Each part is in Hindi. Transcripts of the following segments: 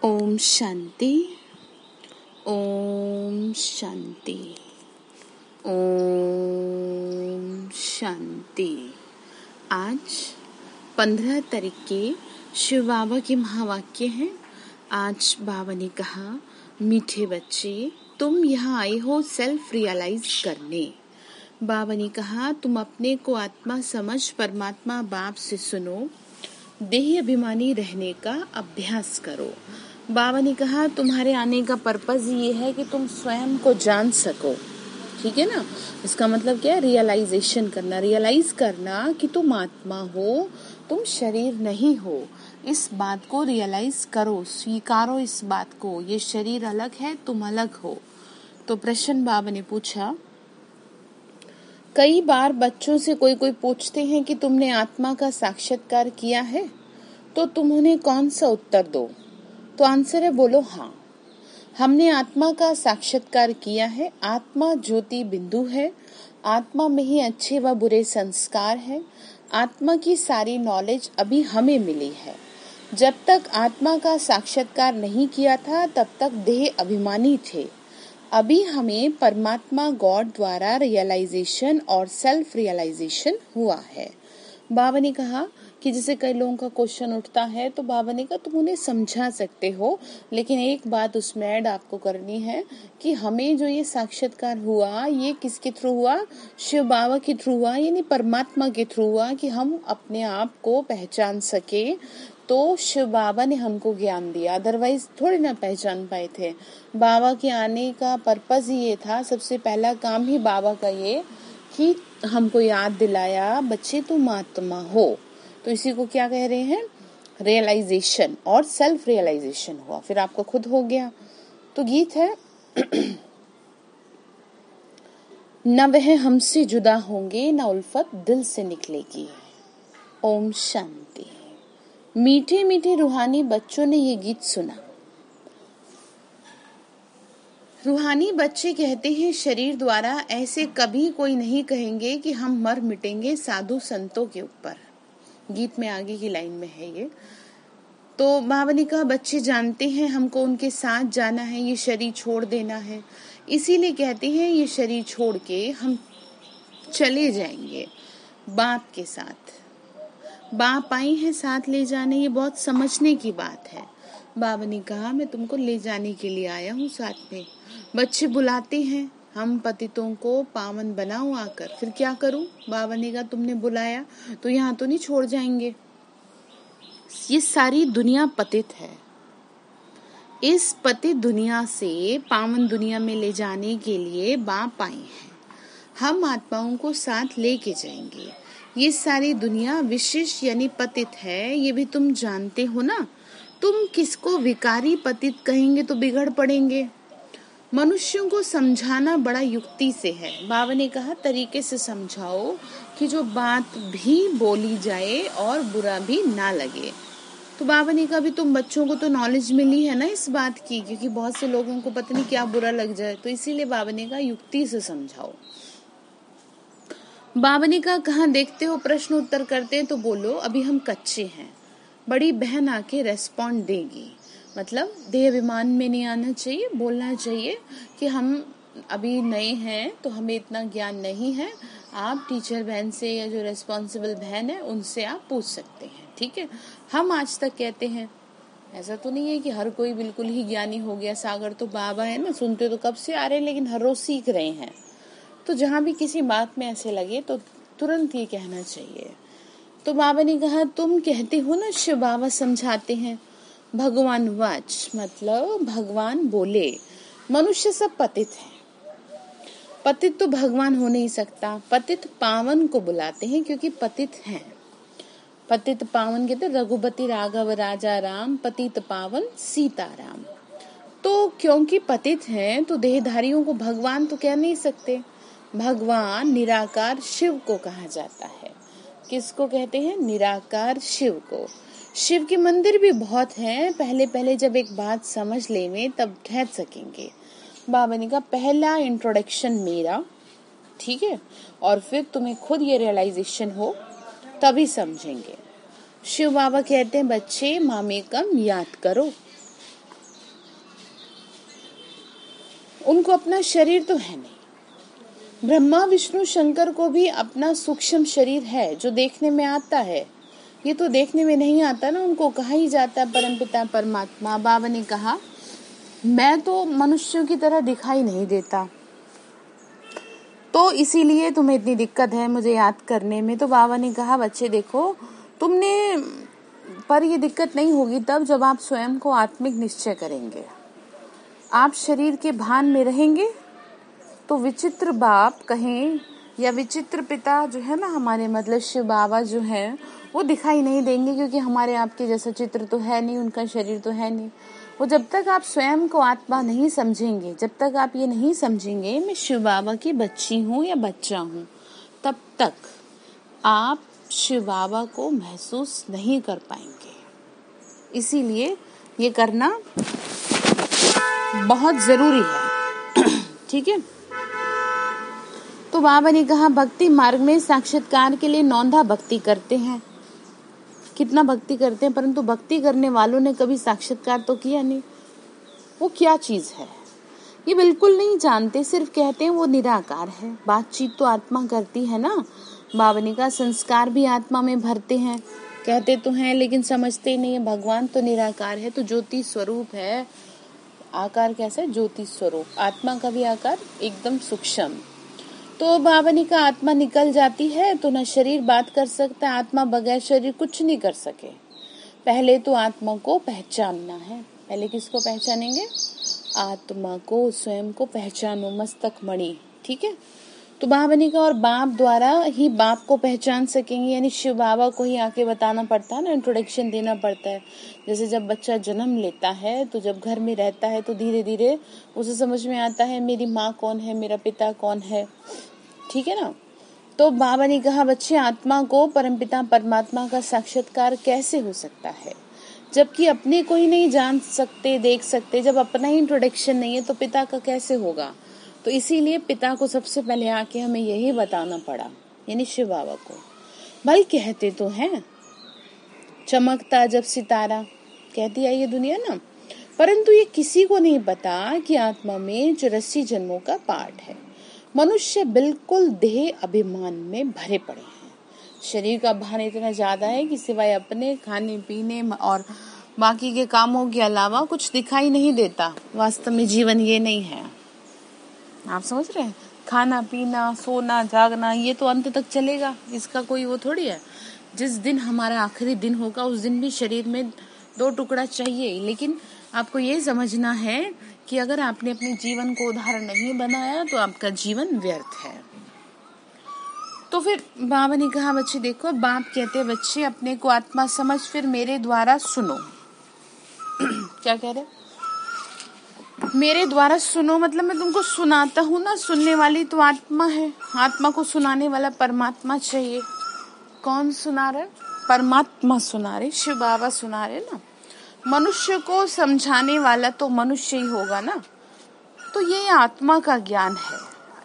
ओम शांति। ओम शांति। ओम शांति। आज 15 तारीख के शिव बाबा के महावाक्य हैं। आज बाबा ने कहा, मीठे बच्चे, तुम यहाँ आए हो सेल्फ रियलाइज करने। बाबा ने कहा, तुम अपने को आत्मा समझ परमात्मा बाप से सुनो, देह अभिमानी रहने का अभ्यास करो। बाबा ने कहा, तुम्हारे आने का पर्पस ये है कि तुम स्वयं को जान सको। ठीक है ना। इसका मतलब क्या है? रियलाइजेशन करना, रियलाइज करना कि तुम आत्मा हो, तुम शरीर नहीं हो। इस बात को रियलाइज करो, स्वीकारो इस बात को। ये शरीर अलग है, तुम अलग हो। तो प्रश्न बाबा ने पूछा, कई बार बच्चों से कोई पूछते हैं कि तुमने आत्मा का साक्षात्कार किया है, तो तुम उन्हें कौन सा उत्तर दो? तो आंसर है, बोलो हाँ, हमने आत्मा का साक्षात्कार किया है। आत्मा ज्योति बिंदु है। आत्मा में ही अच्छे व बुरे संस्कार है। आत्मा की सारी नॉलेज अभी हमें मिली है। जब तक आत्मा का साक्षात्कार नहीं किया था, तब तक देह अभिमानी थे। अभी हमें परमात्मा गॉड द्वारा रियलाइजेशन और सेल्फ रियलाइजेशन हुआ है। बाबा ने कहा कि जैसे कई लोगों का क्वेश्चन उठता है, तो बाबा ने कहा तुम उन्हें समझा सकते हो, लेकिन एक बात उसमें ऐड आपको करनी है कि हमें जो ये साक्षात्कार हुआ, ये किसके थ्रू हुआ? शिव बाबा के थ्रू हुआ, यानी परमात्मा के थ्रू हुआ, कि हम अपने आप को पहचान सके। तो शिव बाबा ने हमको ज्ञान दिया, अदरवाइज थोड़ी ना पहचान पाए थे। बाबा के आने का पर्पस ही ये था, सबसे पहला काम ही बाबा का ये कि हमको याद दिलाया, बच्चे तुम आत्मा हो। तो इसी को क्या कह रहे हैं? रियलाइजेशन और सेल्फ रियलाइजेशन हुआ, फिर आपको खुद हो गया। तो गीत है, न वह हमसे जुदा होंगे, न उल्फत दिल से निकलेगी। ओम शांति। मीठे मीठे रूहानी बच्चों ने ये गीत सुना। रूहानी बच्चे कहते हैं, शरीर द्वारा ऐसे कभी कोई नहीं कहेंगे कि हम मर मिटेंगे साधु संतों के ऊपर। गीत में आगे की लाइन में है ये। तो बाबा ने कहा, बच्चे जानते हैं हमको उनके साथ जाना है, ये शरीर छोड़ देना है। इसीलिए कहते हैं ये शरीर छोड़ के हम चले जाएंगे बाप के साथ। बाप आई है साथ ले जाने, ये बहुत समझने की बात है। बाबा ने कहा, मैं तुमको ले जाने के लिए आया हूँ साथ में। बच्चे बुलाते हैं, हम पतितों को पावन बनाओ आकर। फिर क्या करूं? बाबा ने कहा, तुमने बुलाया तो यहाँ तो नहीं छोड़ जाएंगे। ये सारी दुनिया पतित है। इस पतित दुनिया से पावन दुनिया में ले जाने के लिए बाप आए हैं। हम आत्माओं को साथ लेके जाएंगे। ये सारी दुनिया विशिष्ट यानी पतित है, ये भी तुम जानते हो ना। तुम किसको विकारी पतित कहेंगे तो बिगड़ पड़ेंगे। मनुष्यों को समझाना बड़ा युक्ति से है। बाबा ने कहा, तरीके से समझाओ कि जो बात भी बोली जाए और बुरा भी ना लगे। तो बाबा ने कहा, अभी तुम बच्चों को तो नॉलेज मिली है ना इस बात की, क्योंकि बहुत से लोगों को पता नहीं क्या बुरा लग जाए, तो इसीलिए बाबा ने कहा युक्ति से समझाओ। बाबा ने कहा, कहाँ देखते हो प्रश्न उत्तर करते हैं, तो बोलो अभी हम कच्चे हैं। बड़ी बहन आके रेस्पॉन्ड देगी। मतलब देह अभिमान में नहीं आना चाहिए, बोलना चाहिए कि हम अभी नए हैं तो हमें इतना ज्ञान नहीं है। आप टीचर बहन से या जो रेस्पॉन्सिबल बहन है उनसे आप पूछ सकते हैं। ठीक है, हम आज तक कहते हैं, ऐसा तो नहीं है कि हर कोई बिल्कुल ही ज्ञानी हो गया। सागर तो बाबा है ना, सुनते तो कब से आ रहे हैं, लेकिन हर रोज सीख रहे हैं। तो जहाँ भी किसी बात में ऐसे लगे तो तुरंत ये कहना चाहिए। तो बाबा ने कहा, तुम कहते हो ना शिव बाबा समझाते हैं, भगवान वाच मतलब भगवान बोले, मनुष्य सब पतित है। पतित तो भगवान हो नहीं सकता। पतित पावन को बुलाते हैं क्योंकि पतित हैं। पतित पावन कहते रघुपति राघव राजा राम, पतित पावन सीताराम। तो क्योंकि पतित हैं तो देहधारियों को भगवान तो कह नहीं सकते। भगवान निराकार शिव को कहा जाता है। किसको कहते हैं? निराकार शिव को। शिव के मंदिर भी बहुत हैं। पहले जब एक बात समझ लेंगे तब ठहर सकेंगे। बाबा ने कहा, पहला इंट्रोडक्शन मेरा, ठीक है, और फिर तुम्हें खुद ये रियलाइजेशन हो तभी समझेंगे। शिव बाबा कहते हैं, बच्चे मामेकम याद करो। उनको अपना शरीर तो है नहीं। ब्रह्मा विष्णु शंकर को भी अपना सूक्ष्म शरीर है जो देखने में आता है, ये तो देखने में नहीं आता ना, उनको कहा ही जाता है परमपिता परमात्मा। बाबा ने कहा मैं तो मनुष्यों की तरह दिखाई नहीं देता, तो इसीलिए तुम्हें इतनी दिक्कत है मुझे याद करने में। तो बाबा ने कहा बच्चे देखो, तुमने पर ये दिक्कत नहीं होगी तब जब आप स्वयं को आत्मिक निश्चय करेंगे, आप शरीर के भान में रहेंगे तो विचित्र बाप कहें या विचित्र पिता जो है ना हमारे, मतलब शिव बाबा जो है वो दिखाई नहीं देंगे, क्योंकि हमारे आपके जैसा चित्र तो है नहीं, उनका शरीर तो है नहीं। वो जब तक आप स्वयं को आत्मा नहीं समझेंगे, जब तक आप ये नहीं समझेंगे मैं शिव बाबा की बच्ची हूँ या बच्चा हूँ, तब तक आप शिव बाबा को महसूस नहीं कर पाएंगे। इसीलिए ये करना बहुत जरूरी है। ठीक है। तो बाबा ने कहा भक्ति मार्ग में साक्षात्कार के लिए नौंधा भक्ति करते हैं, कितना भक्ति करते हैं, परंतु भक्ति करने वालों ने कभी साक्षात्कार तो किया नहीं। वो क्या चीज है ये बिल्कुल नहीं जानते, सिर्फ कहते हैं वो निराकार है। बातचीत तो आत्मा करती है ना। बाबा ने कहा संस्कार भी आत्मा में भरते हैं, कहते तो हैं लेकिन समझते नहीं है। भगवान तो निराकार है, तो ज्योति स्वरूप है। आकार कैसा है? ज्योति स्वरूप। आत्मा का भी आकार एकदम सूक्ष्म। तो बाबा ने कहा आत्मा निकल जाती है तो न शरीर बात कर सकता, आत्मा बगैर शरीर कुछ नहीं कर सके। पहले तो आत्मा को पहचानना है। पहले किसको पहचानेंगे? आत्मा को, स्वयं को पहचानो, मस्तक मणि। ठीक है। तो बाबा ने कहा और बाप द्वारा ही बाप को पहचान सकेंगे, यानी शिव बाबा को ही आके बताना पड़ता है ना, इंट्रोडक्शन देना पड़ता है। जैसे जब बच्चा जन्म लेता है तो जब घर में रहता है तो धीरे धीरे उसे समझ में आता है मेरी माँ कौन है, मेरा पिता कौन है। ठीक है ना। तो बाबा ने कहा बच्चे आत्मा को परमपिता परमात्मा का साक्षात्कार कैसे हो सकता है, जबकि अपने को ही नहीं जान सकते, देख सकते। जब अपना ही इंट्रोडक्शन नहीं है तो पिता का कैसे होगा। तो इसीलिए पिता को सबसे पहले आके हमें यही बताना पड़ा, यानी शिव बाबा को। भाई कहते तो हैं चमकता जब सितारा, कहती है ये दुनिया ना, परंतु ये किसी को नहीं पता कि आत्मा में 84 जन्मों का पाठ है। मनुष्य बिल्कुल देह अभिमान में भरे पड़े हैं। शरीर का भान इतना ज्यादा है कि सिवाय अपने खाने पीने और बाकी के कामों के अलावा कुछ दिखाई नहीं देता। वास्तव में जीवन ये नहीं है। आप समझ रहे हैं? खाना पीना सोना जागना ये तो अंत तक चलेगा, इसका कोई वो थोड़ी है। जिस दिन हमारा आखिरी दिन होगा उस दिन भी शरीर में 2 टुकड़ा चाहिए। लेकिन आपको ये समझना है कि अगर आपने अपने जीवन को उदाहरण नहीं बनाया तो आपका जीवन व्यर्थ है। तो फिर बाबा ने कहा बच्चे देखो, बाप कहते हैं बच्चे अपने को आत्मा समझ फिर मेरे द्वारा सुनो। क्या कह रहे? मेरे द्वारा सुनो मतलब मैं तुमको सुनाता हूँ ना, सुनने वाली तो आत्मा है, आत्मा को सुनाने वाला परमात्मा चाहिए। कौन सुना रहे? परमात्मा सुना रहे, शिव बाबा सुना रहे ना। मनुष्य को समझाने वाला तो मनुष्य ही होगा ना। तो ये आत्मा का ज्ञान है,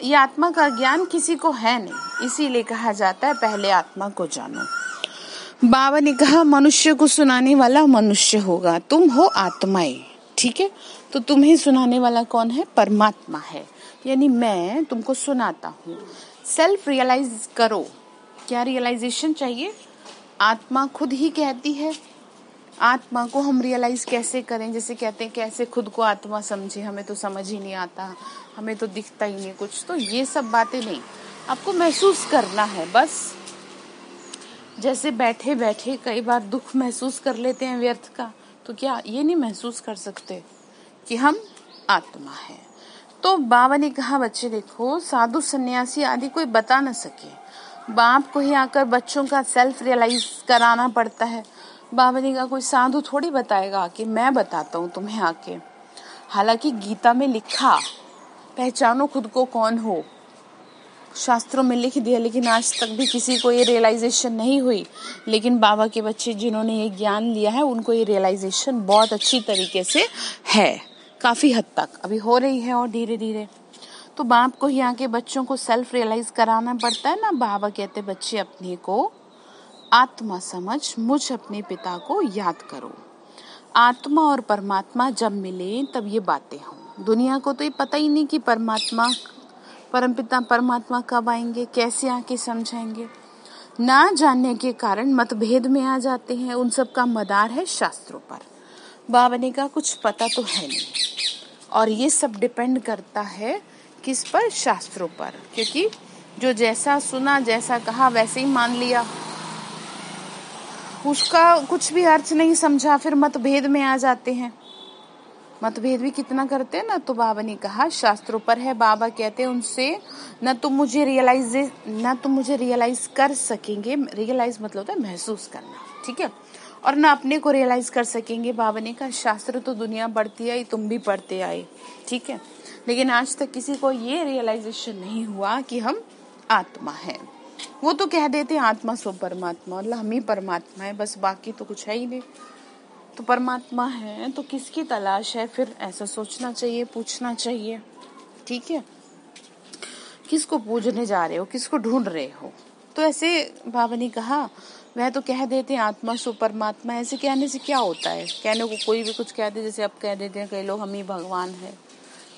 ये आत्मा का ज्ञान किसी को है नहीं, इसीलिए कहा जाता है पहले आत्मा को जानो। बाबा ने कहा मनुष्य को सुनाने वाला मनुष्य होगा, तुम हो आत्माएं। ठीक है। तो तुम्हें सुनाने वाला कौन है? परमात्मा है, यानी मैं तुमको सुनाता हूँ। सेल्फ रियलाइज करो। क्या रियलाइजेशन चाहिए? आत्मा खुद ही कहती है। आत्मा को हम रियलाइज कैसे करें? जैसे कहते हैं कैसे खुद को आत्मा समझे, हमें तो समझ ही नहीं आता, हमें तो दिखता ही नहीं कुछ। तो ये सब बातें नहीं, आपको महसूस करना है बस। जैसे बैठे बैठे कई बार दुख महसूस कर लेते हैं व्यर्थ का, तो क्या ये नहीं महसूस कर सकते कि हम आत्मा है? तो बाबा ने कहा बच्चे देखो, साधु सन्यासी आदि कोई बता न सके, बाप को ही आकर बच्चों का सेल्फ रियलाइज कराना पड़ता है। बाबा ने कहा कोई साधु थोड़ी बताएगा कि मैं बताता हूँ तुम्हें आके। हालांकि गीता में लिखा पहचानो खुद को कौन हो, शास्त्रों में लिख दिया, लेकिन आज तक भी किसी को ये रियलाइजेशन नहीं हुई। लेकिन बाबा के बच्चे जिन्होंने ये ज्ञान लिया है उनको ये रियलाइजेशन बहुत अच्छी तरीके से है, काफी हद तक अभी हो रही है और धीरे धीरे। तो बाप को ही आके बच्चों को सेल्फ रियलाइज कराना पड़ता है ना। बाबा कहते बच्चे अपने को आत्मा समझ, मुझ अपने पिता को याद करो। आत्मा और परमात्मा जब मिले तब ये बातें हों। दुनिया को तो ये पता ही नहीं कि परमात्मा, परमपिता परमात्मा कब आएंगे, कैसे आके समझाएंगे। ना जानने के कारण मतभेद में आ जाते हैं। उन सब का मदार है शास्त्रों पर। बाबा ने कहा कुछ पता तो है नहीं, और ये सब डिपेंड करता है किस पर? शास्त्रों पर, क्योंकि जो जैसा सुना, जैसा कहा वैसे ही मान लिया, उसका कुछ भी अर्थ नहीं समझा, फिर मतभेद में आ जाते हैं। मतभेद भी कितना करते हैं ना। तो बाबा ने कहा शास्त्रों पर है। बाबा कहते हैं उनसे न तुम मुझे रियलाइज कर सकेंगे। रियलाइज मतलब होता है महसूस करना, ठीक है, और न अपने को रियलाइज कर सकेंगे। बाबा ने कहा शास्त्र तो दुनिया पढ़ती आई, तुम भी पढ़ते आए, ठीक है, लेकिन आज तक किसी को ये रियलाइजेशन नहीं हुआ कि हम आत्मा है। वो तो कह देते हैं आत्मा सो परमात्मा, मतलब हम ही परमात्मा है, बस बाकी तो कुछ है ही नहीं। तो परमात्मा है तो किसकी तलाश है फिर? ऐसा सोचना चाहिए, पूछना चाहिए, ठीक है। किसको पूजने जा रहे हो, किसको ढूंढ रहे हो? तो ऐसे बाबा ने कहा वह तो कह देते हैं आत्मा सो परमात्मा। ऐसे कहने से क्या होता है? कहने को कोई भी कुछ कह दे, जैसे अब कह देते हैं कई लोग हम ही भगवान है।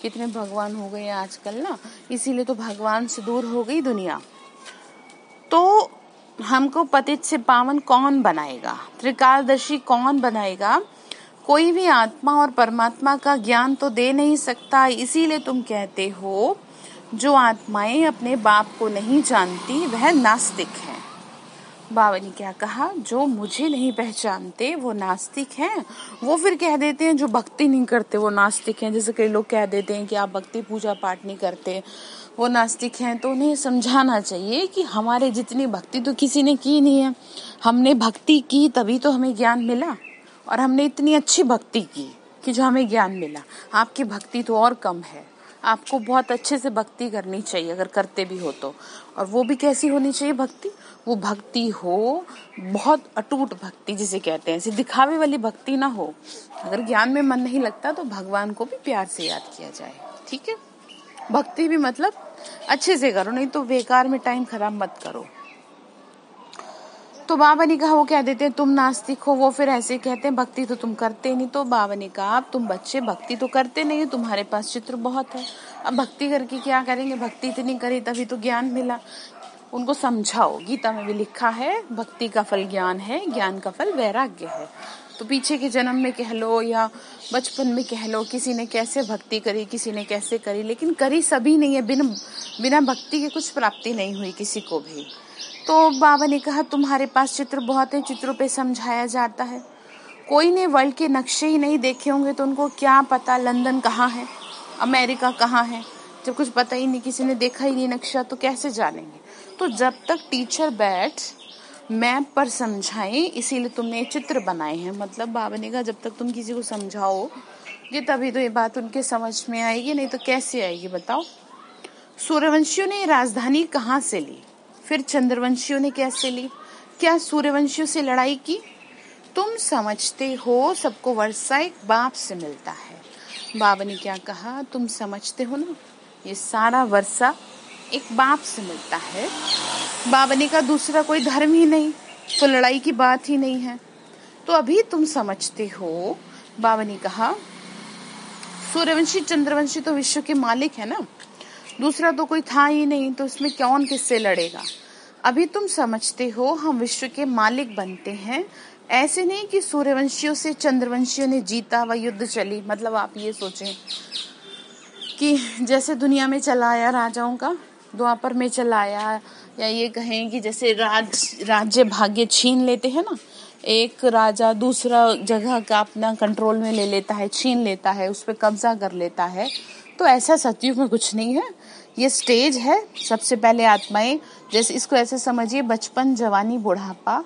कितने भगवान हो गए आजकल ना, इसीलिए तो भगवान से दूर हो गई दुनिया। तो हमको पतित से पावन कौन बनाएगा? त्रिकालदर्शी कौन बनाएगा? कोई भी आत्मा और परमात्मा का ज्ञान तो दे नहीं सकता। इसीलिए तुम कहते हो जो आत्माएं अपने बाप को नहीं जानती वह नास्तिक है। बाबा ने क्या कहा? जो मुझे नहीं पहचानते वो नास्तिक हैं। वो फिर कह देते हैं जो भक्ति नहीं करते वो नास्तिक हैं। जैसे कई लोग कह देते हैं कि आप भक्ति पूजा पाठ नहीं करते वो नास्तिक हैं। तो उन्हें समझाना चाहिए कि हमारे जितनी भक्ति तो किसी ने की नहीं है। हमने भक्ति की तभी तो हमें ज्ञान मिला, और हमने इतनी अच्छी भक्ति की कि जो हमें ज्ञान मिला। आपकी भक्ति तो और कम है। आपको बहुत अच्छे से भक्ति करनी चाहिए अगर करते भी हो तो। और वो भी कैसी होनी चाहिए भक्ति? वो भक्ति हो बहुत अटूट भक्ति जिसे कहते हैं, ऐसी दिखावे वाली भक्ति ना हो। अगर ज्ञान में मन नहीं लगता तो भगवान को भी प्यार से याद किया जाए, ठीक है। भक्ति भी मतलब अच्छे से करो, नहीं तो बेकार में टाइम खराब मत करो। तो बाबा ने कहा वो कह देते हैं तुम नास्तिक हो। वो फिर ऐसे कहते हैं भक्ति तो तुम करते नहीं। तो बाबा ने कहा तुम बच्चे भक्ति तो करते नहीं, तुम्हारे पास चित्र बहुत है, अब भक्ति करके क्या करेंगे? भक्ति इतनी करी तभी तो ज्ञान मिला। उनको समझाओ, गीता में भी लिखा है भक्ति का फल ज्ञान है, ज्ञान का फल वैराग्य है। तो पीछे के जन्म में कह लो या बचपन में कह लो, किसी ने कैसे भक्ति करी, किसी ने कैसे करी, लेकिन करी सभी नहीं है। बिना भक्ति के कुछ प्राप्ति नहीं हुई किसी को भी। तो बाबा ने कहा तुम्हारे पास चित्र बहुत है, चित्रों पे समझाया जाता है। कोई ने वर्ल्ड के नक्शे ही नहीं देखे होंगे तो उनको क्या पता लंदन कहाँ है, अमेरिका कहाँ है? जब कुछ पता ही नहीं, किसी ने देखा ही नहीं नक्शा, तो कैसे जानेंगे? तो जब तक टीचर बैठ मैप पर समझाएं, इसीलिए तुमने चित्र बनाए हैं। मतलब बाबा ने कहा जब तक तुम किसी को समझाओगे तभी तो ये बात उनके समझ में आएगी, नहीं तो कैसे आएगी बताओ। सूर्यवंशियों ने राजधानी कहाँ से ली? फिर चंद्रवंशियों ने कैसे ली? क्या सूर्यवंशियों से लड़ाई की? तुम समझते हो सबको वर्षा एक बाप से मिलता है। बाबा ने क्या कहा? तुम समझते हो ना, ये सारा वर्षा एक बाप से मिलता है। बाबा ने कहा दूसरा कोई धर्म ही नहीं, तो लड़ाई की बात ही नहीं है। तो अभी तुम समझते हो। बाबा ने कहा सूर्यवंशी चंद्रवंशी तो विश्व के मालिक है ना, दूसरा तो कोई था ही नहीं, तो इसमें कौन किससे लड़ेगा? अभी तुम समझते हो हम विश्व के मालिक बनते हैं। ऐसे नहीं कि सूर्यवंशियों से चंद्रवंशियों ने जीता व युद्ध चली। मतलब आप ये सोचें कि जैसे दुनिया में चलाया राजाओं का, द्वापर में चलाया, या ये कहें कि जैसे राज्य भाग्य छीन लेते हैं ना, एक राजा दूसरा जगह का अपना कंट्रोल में ले लेता है, छीन लेता है, उस पर कब्जा कर लेता है। तो ऐसा सतयुग में कुछ नहीं है। ये स्टेज है। सबसे पहले आत्माएं, जैसे इसको ऐसे समझिए बचपन, जवानी, बुढ़ापा।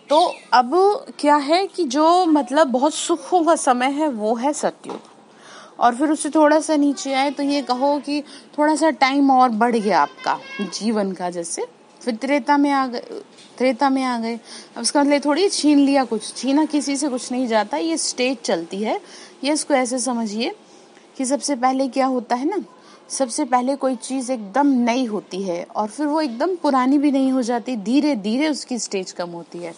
तो अब क्या है कि जो मतलब बहुत सुखों का समय है वो है सतयुग, और फिर उससे थोड़ा सा नीचे आए तो ये कहो कि थोड़ा सा टाइम और बढ़ गया आपका जीवन का। जैसे फिर त्रेता में आ गए। अब उसका मतलब थोड़ी छीन लिया, कुछ छीना किसी से कुछ नहीं जाता, ये स्टेज चलती है। ये इसको ऐसे समझिए कि सबसे पहले क्या होता है ना, सबसे पहले कोई चीज एकदम नई होती है और फिर वो एकदम पुरानी भी नहीं हो जाती, धीरे धीरे उसकी स्टेज कम होती है।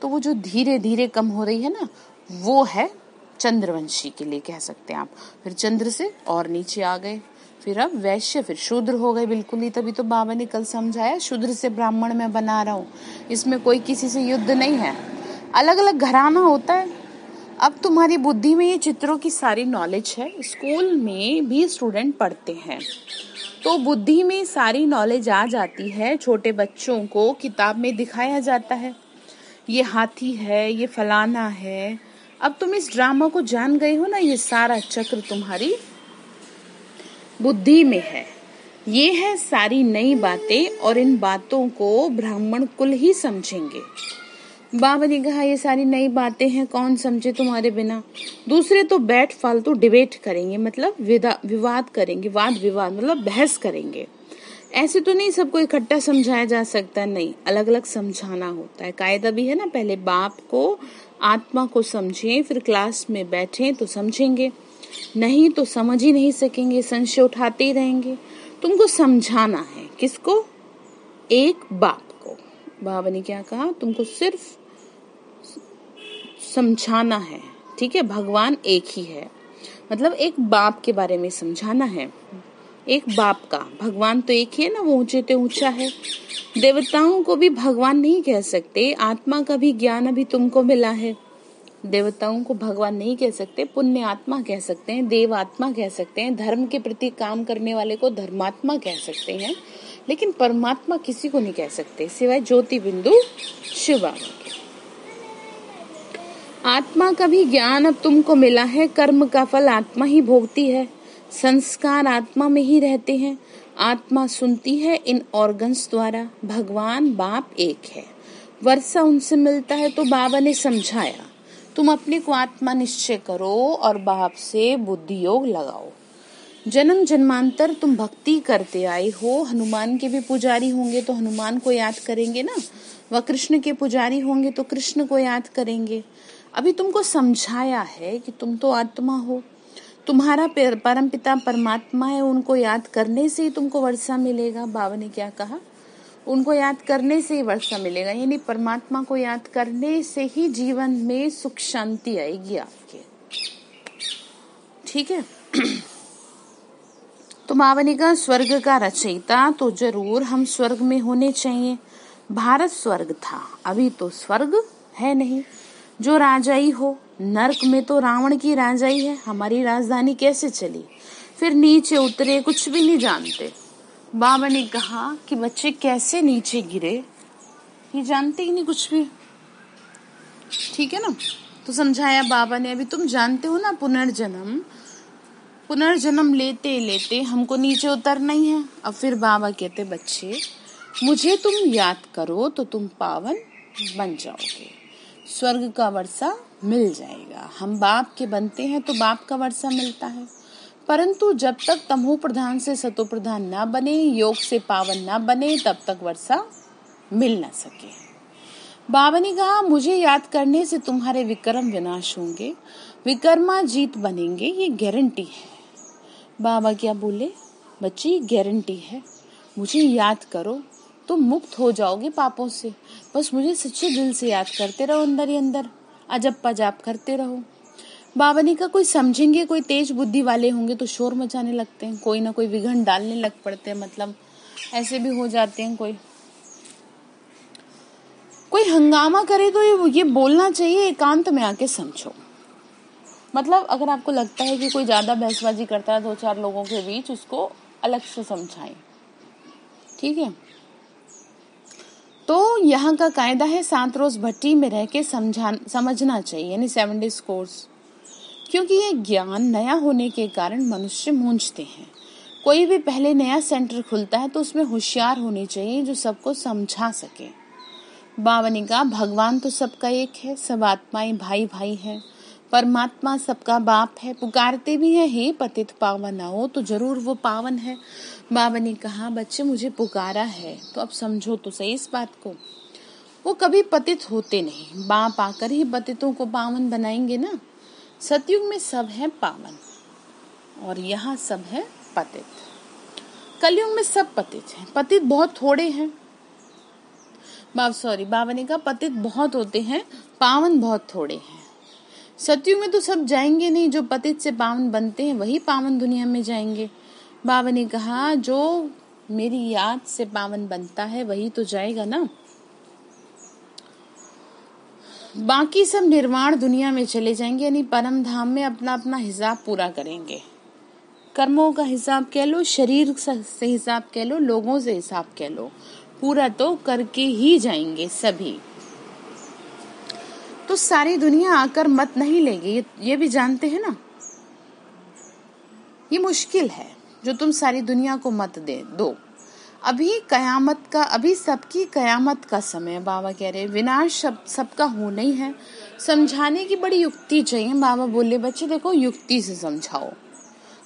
तो वो जो धीरे धीरे कम हो रही है ना, वो है चंद्रवंशी के लिए कह सकते हैं आप। फिर चंद्र से और नीचे आ गए, फिर अब वैश्य, फिर शूद्र हो गए बिल्कुल ही। तभी तो बाबा ने कल समझाया शूद्र से ब्राह्मण मैं बना रहा हूँ, इसमें कोई किसी से युद्ध नहीं है, अलग अलग घराना होता है। अब तुम्हारी बुद्धि में ये चित्रों की सारी नॉलेज है, स्कूल में भी स्टूडेंट पढ़ते हैं तो बुद्धि में सारी नॉलेज आ जाती है। छोटे बच्चों को किताब में दिखाया जाता है ये हाथी है, ये फलाना है। अब तुम इस ड्रामा को जान गए हो ना, ये सारा चक्र तुम्हारी बुद्धि में है। ये है सारी नई बातें और इन बातों को ब्राह्मण कुल ही समझेंगे। बाबा ने कहा ये सारी नई बातें हैं, कौन समझे तुम्हारे बिना। दूसरे तो बैठ फालतू डिबेट करेंगे, मतलब विवाद करेंगे, वाद विवाद मतलब बहस करेंगे। ऐसे तो नहीं सबको इकट्ठा समझाया जा सकता, नहीं, अलग अलग समझाना होता है। कायदा भी है ना, पहले बाप को आत्मा को समझें, फिर क्लास में बैठें तो समझेंगे, नहीं तो समझ ही नहीं सकेंगे, संशय उठाते ही रहेंगे। तुमको समझाना है, किसको? एक बाप को। बाबा ने क्या कहा? तुमको सिर्फ समझाना है, ठीक है। भगवान एक ही है, मतलब एक बाप के बारे में समझाना है, एक बाप का। भगवान तो एक ही है ना, वो ऊंचे ते ऊंचा है। देवताओं को भी भगवान नहीं कह सकते, आत्मा का भी ज्ञान अभी तुमको मिला है। देवताओं को भगवान नहीं कह सकते, पुण्य आत्मा कह सकते हैं, देव आत्मा कह सकते हैं, धर्म के प्रति काम करने वाले को धर्मात्मा कह सकते हैं, लेकिन परमात्मा किसी को नहीं कह सकते सिवाय ज्योति बिंदु शिव बाबा के। आत्मा का भी ज्ञान अब तुमको मिला है, कर्म का फल आत्मा ही भोगती है, संस्कार आत्मा में ही रहते हैं, आत्मा सुनती है इन ऑर्गन्स द्वारा। भगवान बाप एक है, वर्षा उनसे मिलता है। तो बाबा ने समझाया तुम अपने को आत्मा निश्चय करो और बाप से बुद्धि योग लगाओ। जन्म जन्मांतर तुम भक्ति करते आए हो, हनुमान के भी पुजारी होंगे तो हनुमान को याद करेंगे ना, वह कृष्ण के पुजारी होंगे तो कृष्ण को याद करेंगे। अभी तुमको समझाया है कि तुम तो आत्मा हो, तुम्हारा परम पिता परमात्मा है, उनको याद करने से ही तुमको वर्षा मिलेगा। बाबा ने क्या कहा? उनको याद करने से ही वर्षा मिलेगा, यानी परमात्मा को याद करने से ही जीवन में सुख शांति आएगी आपके, ठीक है। तो बाबा ने कहा स्वर्ग का रचयिता तो जरूर हम स्वर्ग में होने चाहिए। भारत स्वर्ग था, अभी तो स्वर्ग है नहीं। जो राजाई हो, नरक में तो रावण की राजाई है, हमारी राजधानी कैसे चली? फिर नीचे उतरे, कुछ भी नहीं जानते। बाबा ने कहा कि बच्चे कैसे नीचे गिरे ये जानते ही नहीं कुछ भी, ठीक है ना। तो समझाया बाबा ने, अभी तुम जानते हो ना पुनर्जन्म लेते लेते हमको नीचे उतरना ही है। अब फिर बाबा कहते बच्चे मुझे तुम याद करो तो तुम पावन बन जाओगे, स्वर्ग का वर्षा मिल जाएगा। हम बाप के बनते हैं तो बाप का वर्षा मिलता है, परंतु जब तक तमो प्रधान से सतो प्रधान ना बने, योग से पावन ना बने, तब तक वर्षा मिल ना सके। बाबा ने कहा मुझे याद करने से तुम्हारे विक्रम विनाश होंगे, विकर्मा जीत बनेंगे, ये गारंटी है। बाबा क्या बोले? बच्ची गारंटी है, मुझे याद करो तो मुक्त हो जाओगे पापों से। बस मुझे सच्चे दिल से याद करते रहो, अंदर ही अंदर अजब पजाप करते रहो। बाबा ने कहा कोई समझेंगे, कोई तेज बुद्धि वाले होंगे तो शोर मचाने लगते हैं, कोई ना कोई विघन डालने लग पड़ते हैं, मतलब ऐसे भी हो जाते हैं। कोई हंगामा करे तो ये बोलना चाहिए एकांत में आके समझो। मतलब अगर आपको लगता है कि कोई ज्यादा बहसबाजी करता है 2-4 लोगों के बीच, उसको अलग से समझाएं, ठीक है। तो यहाँ का कायदा है 7 रोज भट्टी में रह के समझना चाहिए, यानी 7 डेज कोर्स। क्योंकि ये ज्ञान नया होने के कारण मनुष्य मूंझते हैं। कोई भी पहले नया सेंटर खुलता है तो उसमें होशियार होने चाहिए जो सबको समझा सके। बाबा ने कहा भगवान तो सबका एक है, सब आत्माएं भाई भाई हैं, परमात्मा सबका बाप है, पुकारते भी हैं हे पतित पावन आओ, तो जरूर वो पावन है। बाबा ने कहा बच्चे मुझे पुकारा है तो अब समझो तो सही इस बात को, वो कभी पतित होते नहीं, बाप आकर ही पतितों को पावन बनाएंगे ना। सतयुग में सब है पावन और यहाँ सब है पतित, कलयुग में सब पतित हैं, पतित बहुत थोड़े हैं। बाबा ने कहा पतित बहुत होते हैं, पावन बहुत थोड़े हैं। सतयुग में तो सब जाएंगे नहीं, जो पतित से पावन बनते हैं वही पावन दुनिया में जाएंगे। बाबा ने कहा जो मेरी याद से पावन बनता है वही तो जाएगा ना, बाकी सब निर्वाण दुनिया में चले जाएंगे, यानी परम धाम में अपना अपना हिसाब पूरा करेंगे। कर्मों का हिसाब कह लो, शरीर से हिसाब कह लो, लोगों से हिसाब कह लो, पूरा तो करके ही जाएंगे सभी। तो सारी दुनिया आकर मत नहीं लेगी, ये भी जानते हैं ना। ये मुश्किल है जो तुम सारी दुनिया को मत दो। अभी कयामत का, अभी सबकी कयामत का समय। बाबा कह रहे विनाश सबका होना ही है, समझाने की बड़ी युक्ति चाहिए। बाबा बोले बच्चे देखो युक्ति से समझाओ,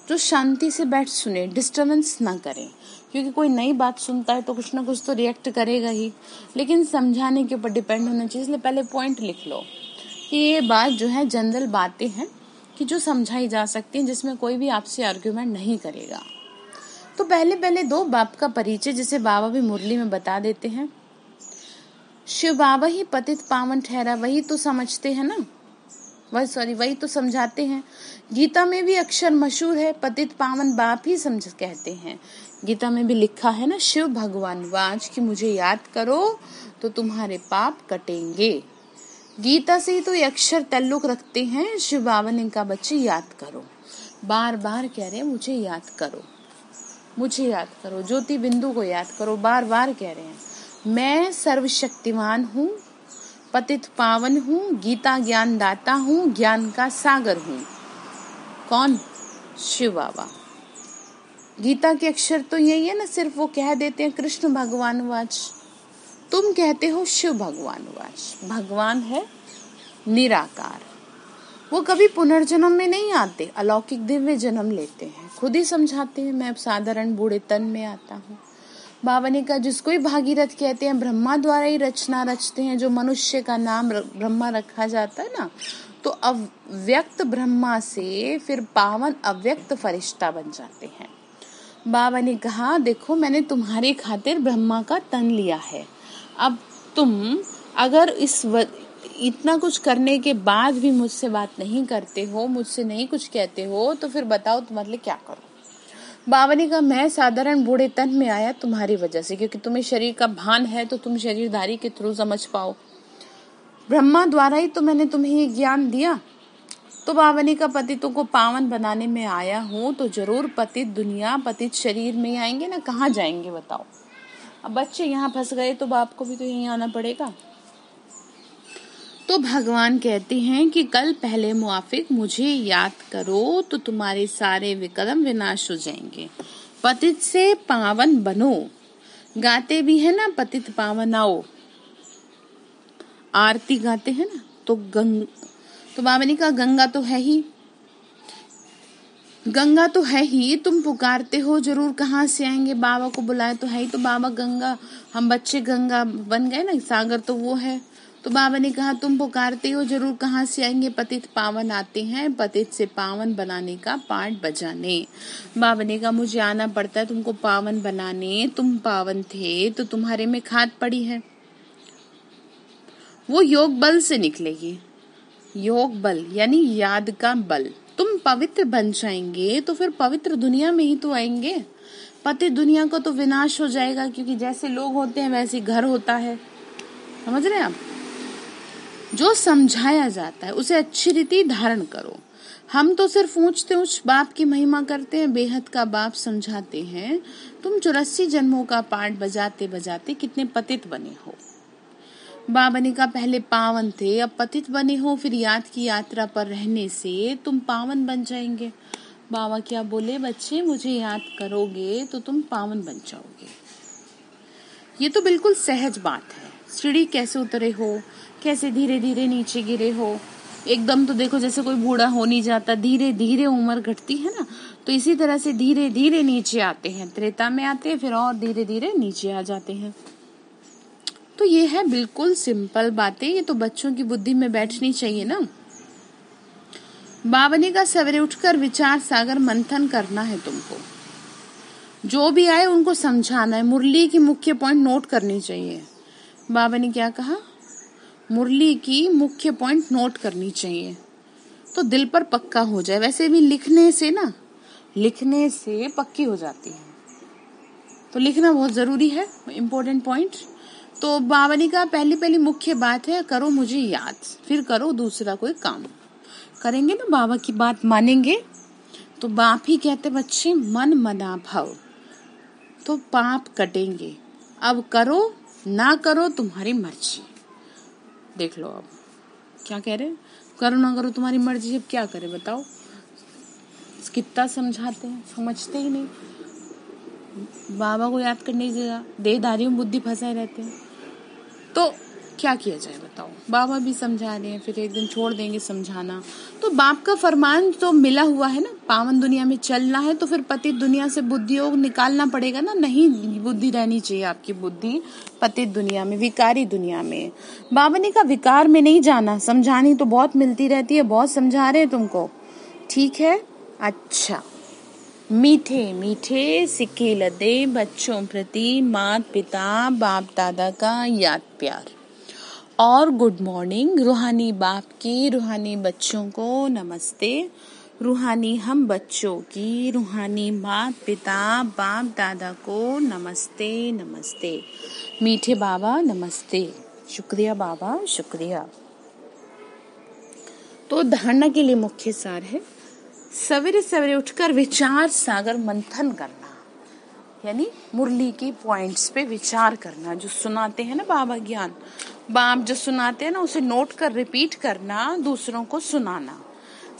जो शांति से बैठ सुने, डिस्टर्बेंस ना करें, क्योंकि कोई नई बात सुनता है तो कुछ ना कुछ तो रिएक्ट करेगा ही, लेकिन समझाने के ऊपर डिपेंड होना चाहिए। इसलिए पहले पॉइंट लिख लो कि ये बात जो है जनरल बातें हैं कि जो समझाई जा सकती हैं, जिसमें कोई भी आपसे आर्ग्यूमेंट नहीं करेगा। तो पहले दो बाप का परिचय, जिसे बाबा भी मुरली में बता देते हैं। शिव बाबा ही पतित पावन ठहरा, वही तो समझते हैं ना, वही तो समझाते हैं। गीता में भी अक्षर मशहूर है, पतित पावन बाप ही समझ कहते हैं। गीता में भी लिखा है ना, शिव भगवान वाच कि मुझे याद करो तो तुम्हारे पाप कटेंगे। गीता से ही तो ये अक्षर ताल्लुक रखते हैं। शिव बाबा ने कहा बच्चे याद करो, बार बार कह रहे हैं मुझे याद करो, मुझे याद करो। ज्योति बिंदु को याद करो, बार बार कह रहे हैं। मैं सर्वशक्तिमान हूँ, पतित पावन हूँ, गीता ज्ञान दाता हूँ, ज्ञान का सागर हूँ। कौन? शिव बाबा। गीता के अक्षर तो यही है ना, सिर्फ वो कह देते हैं कृष्ण भगवान वाच, तुम कहते हो शिव भगवान वाच। भगवान है निराकार, वो कभी पुनर्जन्म में नहीं आते, अलौकिक दिव्य जन्म लेते हैं। खुद ही समझाते हैं, मैं साधारण बूढ़े तन में आता हूँ। बाबा ने कहा जिसको ही भागीरथ कहते हैं, ब्रह्मा द्वारा ही रचना रचते हैं। जो मनुष्य का नाम ब्रह्मा रखा जाता है ना, तो अव्यक्त ब्रह्मा से फिर पावन अव्यक्त फरिश्ता बन जाते हैं। बाबा ने कहा देखो मैंने तुम्हारी खातिर ब्रह्मा का तन लिया है, अब तुम अगर इतना कुछ करने के बाद भी मुझसे बात नहीं करते हो, मुझसे नहीं कुछ कहते हो, तो फिर बताओ तुम्हारे लिए क्या करूं। बाबा ने कहा मैं साधारण बूढ़े तन में आया तुम्हारी वजह से, क्योंकि तुम्हें शरीर का भान है तो तुम शरीरधारी के थ्रू समझ पाओ। ब्रह्मा द्वारा ही तो मैंने तुम्हें ये ज्ञान दिया। तो बाबा ने कहा पतितों को पावन बनाने में आया हूँ, तो जरूर पतित दुनिया पतित शरीर में आएंगे ना, कहाँ जाएंगे बताओ। अब बच्चे यहाँ फंस गए तो बाप को भी तो यहीं आना पड़ेगा। तो भगवान कहते हैं कि कल पहले मुआफिक मुझे याद करो तो तुम्हारे सारे विकर्म विनाश हो जाएंगे। पतित से पावन बनो, गाते भी है ना पतित पावन आओ, आरती गाते हैं ना। तो बाबा ने कहा गंगा तो है ही, गंगा तो है ही, तुम पुकारते हो जरूर कहाँ से आएंगे, बाबा को बुलाए तो है ही। तो बाबा गंगा, हम बच्चे गंगा बन गए ना, सागर तो वो है। तो बाबा ने कहा तुम पुकारते हो जरूर कहाँ से आएंगे, पतित पावन आते हैं पतित से पावन बनाने का पाठ बजाने। बाबा ने कहा मुझे आना पड़ता है तुमको पावन बनाने, तुम पावन थे तो तुम्हारे में खाद पड़ी है, वो योग बल से निकलेगी। योग बल यानी याद का बल। तुम पवित्र बन जाएंगे तो फिर पवित्र दुनिया में ही तो आएंगे। पतित दुनिया को तो विनाश हो जाएगा, क्योंकि जैसे लोग होते हैं वैसे घर होता है। समझ रहे हैं आप? जो समझाया जाता है उसे अच्छी रीति धारण करो। हम तो सिर्फ ऊंचते ऊंच बाप की महिमा करते हैं, बेहद का बाप समझाते हैं। तुम 84 जन्मों का पाठ बजाते बजाते कितने पतित बने हो। बाबा ने कहा पहले पावन थे अब पतित बने हो, फिर याद की यात्रा पर रहने से तुम पावन बन जाएंगे। बाबा क्या बोले बच्चे, मुझे याद करोगे तो तुम पावन बन जाओगे। ये तो बिल्कुल सहज बात है। सीढ़ी कैसे उतरे हो, कैसे धीरे धीरे नीचे गिरे हो। एकदम तो देखो जैसे कोई बूढ़ा हो नहीं जाता, धीरे धीरे उम्र घटती है ना, तो इसी तरह से धीरे धीरे नीचे आते हैं। त्रेता में आते हैं फिर और धीरे धीरे नीचे आ जाते हैं। तो ये है बिल्कुल सिंपल बातें, ये तो बच्चों की बुद्धि में बैठनी चाहिए ना। बाबा ने कहा सवेरे उठकर विचार सागर मंथन करना है तुमको, जो भी आए उनको समझाना है। मुरली की मुख्य पॉइंट नोट करनी चाहिए। बाबा ने क्या कहा, मुरली की मुख्य पॉइंट नोट करनी चाहिए। तो दिल पर पक्का हो जाए। वैसे भी लिखने से पक्की हो जाती है, तो लिखना बहुत जरूरी है, इम्पोर्टेंट पॉइंट। तो बाबा ने कहा पहली मुख्य बात है करो मुझे याद, फिर करो दूसरा कोई काम। करेंगे ना, बाबा की बात मानेंगे तो बाप ही कहते बच्चे मन मना भव, तो पाप कटेंगे। अब करो ना करो तुम्हारी मर्जी। देख लो अब क्या कह रहे हैं, करो ना करो तुम्हारी मर्जी। अब क्या करे बताओ, कितना समझाते हैं, समझते ही नहीं। बाबा को याद करने की जगह देहधारियों में बुद्धि फंसाए रहते हैं। तो क्या किया जाए बताओ, बाबा भी समझा रहे हैं, फिर एक दिन छोड़ देंगे समझाना। तो बाप का फरमान तो मिला हुआ है ना, पावन दुनिया में चलना है तो फिर पतित दुनिया से बुद्धि योग निकालना पड़ेगा ना। नहीं बुद्धि रहनी चाहिए आपकी, बुद्धि पतित दुनिया में, विकारी दुनिया में। बाबा ने कहा विकार में नहीं जाना, समझानी तो बहुत मिलती रहती है, बहुत समझा रहे हैं तुमको, ठीक है। अच्छा, मीठे मीठे सिक्के लदे बच्चों प्रति माता पिता बाप दादा का याद प्यार और गुड मॉर्निंग। रूहानी बाप की रूहानी बच्चों को नमस्ते। रूहानी हम बच्चों की रूहानी माता पिता बाप दादा को नमस्ते नमस्ते। मीठे बाबा नमस्ते, शुक्रिया बाबा शुक्रिया। तो धारणा के लिए मुख्य सार है सवेरे सवेरे उठकर विचार सागर मंथन करना, यानी मुरली की पॉइंट्स पे विचार करना। जो सुनाते हैं ना बाबा ज्ञान, बाप जो सुनाते हैं ना उसे नोट कर रिपीट करना, दूसरों को सुनाना।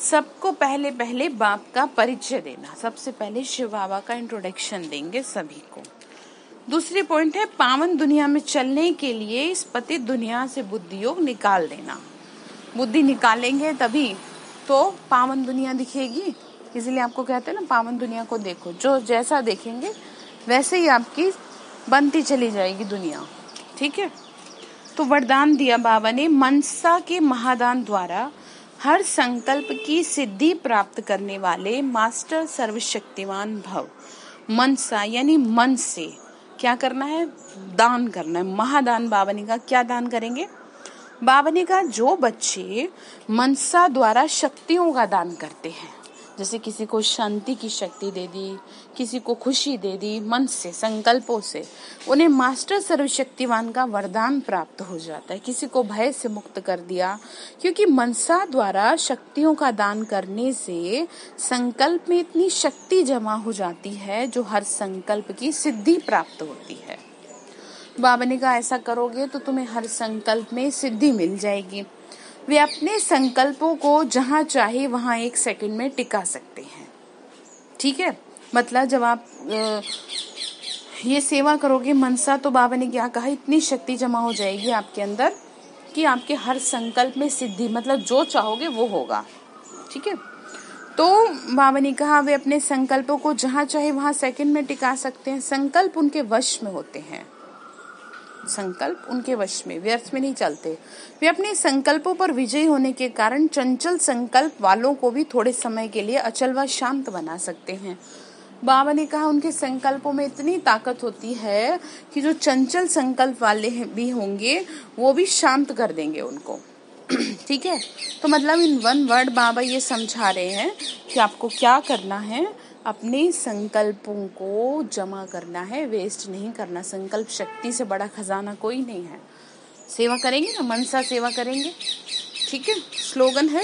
सबको पहले बाप का परिचय देना। सबसे पहले शिव बाबा का इंट्रोडक्शन देंगे सभी को। दूसरी पॉइंट है पावन दुनिया में चलने के लिए इस पतित दुनिया से बुद्धि योग निकाल देना। बुद्धि निकालेंगे तभी तो पावन दुनिया दिखेगी। इसीलिए आपको कहते हैं ना पावन दुनिया को देखो, जो जैसा देखेंगे वैसे ही आपकी बनती चली जाएगी दुनिया, ठीक है। तो वरदान दिया बाबा ने, मनसा के महादान द्वारा हर संकल्प की सिद्धि प्राप्त करने वाले मास्टर सर्वशक्तिमान भव। मनसा यानी मन से क्या करना है, दान करना है। महादान बाबा ने कहा क्या दान करेंगे, बाबा ने कहा जो बच्चे मनसा द्वारा शक्तियों का दान करते हैं, जैसे किसी को शांति की शक्ति दे दी, किसी को खुशी दे दी, मन से संकल्पों से उन्हें मास्टर सर्वशक्तिवान का वरदान प्राप्त हो जाता है। किसी को भय से मुक्त कर दिया, क्योंकि मनसा द्वारा शक्तियों का दान करने से संकल्प में इतनी शक्ति जमा हो जाती है जो हर संकल्प की सिद्धि प्राप्त होती है। बाबा ने कहा ऐसा करोगे तो तुम्हें हर संकल्प में सिद्धि मिल जाएगी। वे अपने संकल्पों को जहां चाहे वहां 1 सेकंड में टिका सकते हैं, ठीक है। मतलब जब आप ये सेवा करोगे मनसा, तो बाबा ने क्या कहा, इतनी शक्ति जमा हो जाएगी आपके अंदर कि आपके हर संकल्प में सिद्धि, मतलब जो चाहोगे वो होगा, ठीक है। तो बाबा ने कहा वे अपने संकल्पों को जहां चाहे वहां सेकंड में टिका सकते हैं। संकल्प उनके वश में होते हैं, संकल्प उनके वश में, व्यर्थ में नहीं चलते। वे अपने संकल्पों पर विजयी होने के कारण चंचल संकल्प वालों को भी थोड़े समय के लिए अचल व शांत बना सकते हैं। बाबा ने कहा उनके संकल्पों में इतनी ताकत होती है कि जो चंचल संकल्प वाले भी होंगे वो भी शांत कर देंगे उनको, ठीक है। तो मतलब इन 1 वर्ड बाबा ये समझा रहे हैं कि आपको क्या करना है, अपने संकल्पों को जमा करना है, वेस्ट नहीं करना। संकल्प शक्ति से बड़ा खजाना कोई नहीं है। सेवा करेंगे ना, मनसा सेवा करेंगे, ठीक है। स्लोगन है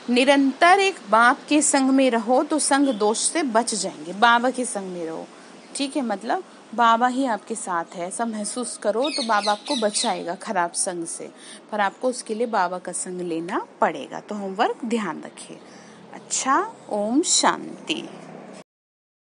निरंतर एक बाप के संग में रहो तो संग दोष से बच जाएंगे। बाबा के संग में रहो, ठीक है, मतलब बाबा ही आपके साथ है, ऐसा महसूस करो तो बाबा आपको बचाएगा खराब संग से। पर आपको उसके लिए बाबा का संग लेना पड़ेगा। तो होमवर्क ध्यान रखिए। अच्छा, ओम शांति।